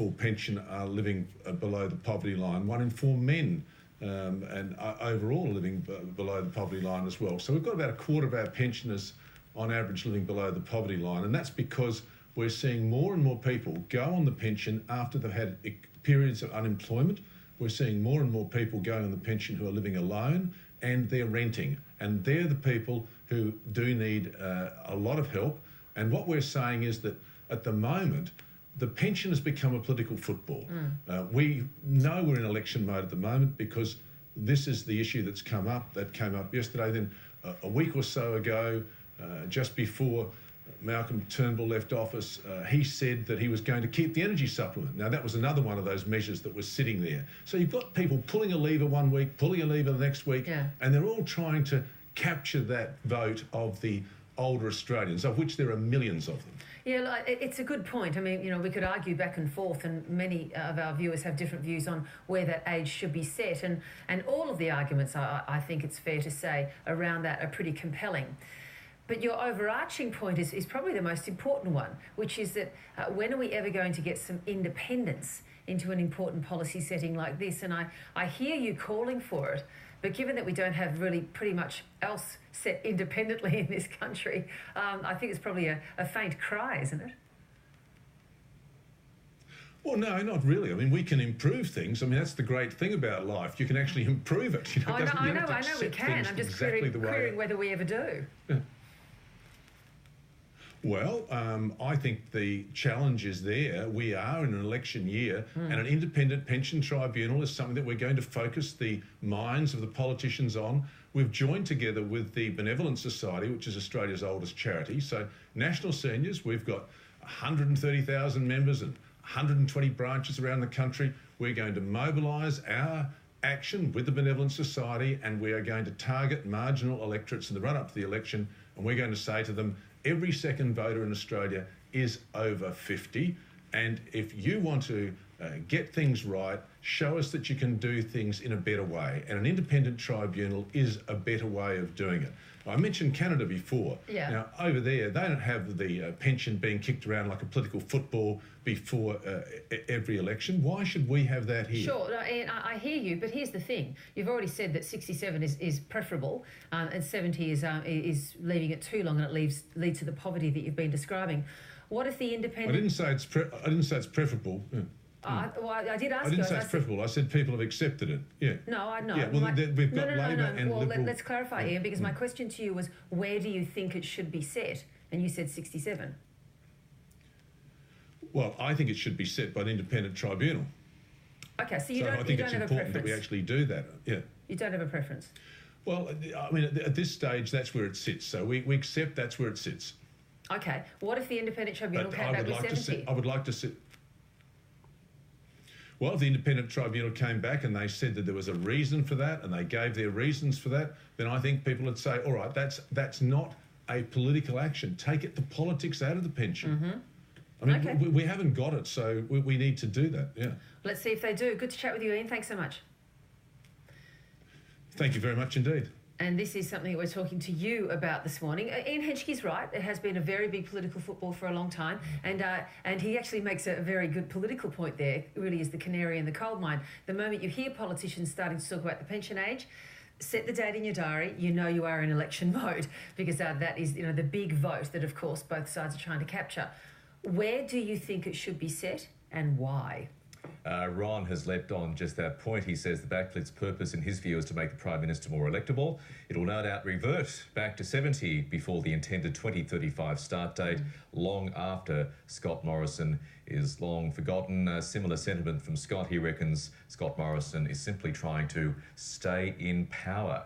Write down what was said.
pension are living below the poverty line. 1 in 4 men and overall are living below the poverty line as well. So we've got about a quarter of our pensioners on average living below the poverty line, and that's because we're seeing more and more people go on the pension after they've had periods of unemployment. We're seeing more and more people going on the pension who are living alone and they're renting, and they're the people who do need a lot of help. And what we're saying is that at the moment, the pension has become a political football. We know we're in election mode at the moment because this is the issue that came up yesterday. Then a week or so ago, just before Malcolm Turnbull left office, he said that he was going to keep the energy supplement. Now, that was another one of those measures that was sitting there. So you've got people pulling a lever one week, pulling a lever the next week, and they're all trying to capture that vote of the older Australians, of which there are millions of them. Yeah, it's a good point. I mean, you know, we could argue back and forth, and many of our viewers have different views on where that age should be set. And all of the arguments, I think it's fair to say, around that are pretty compelling. But your overarching point is probably the most important one, which is that when are we ever going to get some independence into an important policy setting like this? And I hear you calling for it, but given that we don't have really pretty much else set independently in this country, I think it's probably a faint cry, isn't it? Well, no, not really. I mean, we can improve things. I mean, that's the great thing about life. You can actually improve it. You know, I know we can. I'm just querying whether we ever do. Yeah. Well, I think the challenge is there. We are in an election year, and an independent pension tribunal is something that we're going to focus the minds of the politicians on. We've joined together with the Benevolent Society, which is Australia's oldest charity. So National Seniors, we've got 130,000 members and 120 branches around the country. We're going to mobilise our action with the Benevolent Society, and we are going to target marginal electorates in the run-up to the election, and we're going to say to them, every second voter in Australia is over 50, and if you want to get things right, show us that you can do things in a better way, and an independent tribunal is a better way of doing it. I mentioned Canada before. Yeah. Now, over there, they don't have the pension being kicked around like a political football before every election. Why should we have that here? Sure, and I hear you, but here's the thing. You've already said that 67 is preferable, and 70 is leaving it too long, and it leads to the poverty that you've been describing. What if the independent... I didn't say it's preferable. Yeah. Well, I did ask you. I didn't say it's preferable. I said people have accepted it. Yeah. No, I know. Yeah, well, we've got Labor and Well, Liberal... let's clarify, Ian, because my question to you was, where do you think it should be set? And you said 67. Well, I think it should be set by an independent tribunal. Okay, so you don't have a preference. I think it's important that we actually do that. Yeah. You don't have a preference? Well, I mean, at this stage, that's where it sits. So we accept that's where it sits. Okay. What if the independent tribunal came back with 70? I would like to sit... Well, if the independent tribunal came back and they said that there was a reason for that and they gave their reasons for that, then I think people would say, all right, that's not a political action. Take the politics out of the pension. I mean, we haven't got it, so we need to do that, yeah. Let's see if they do. Good to chat with you, Ian. Thanks so much. Thank you very much indeed. And this is something we're talking to you about this morning. Ian Henschke's right. It has been a very big political football for a long time. And he actually makes a very good political point there. It really is the canary in the coal mine. The moment you hear politicians starting to talk about the pension age, set the date in your diary. You know you are in election mode, because that is, you know, the big vote that, of course, both sides are trying to capture. Where do you think it should be set, and why? Ron has leapt on just that point. He says the backlit's purpose, in his view, is to make the Prime Minister more electable. It will no doubt revert back to 70 before the intended 2035 start date, long after Scott Morrison is long forgotten. Similar sentiment from Scott. He reckons Scott Morrison is simply trying to stay in power.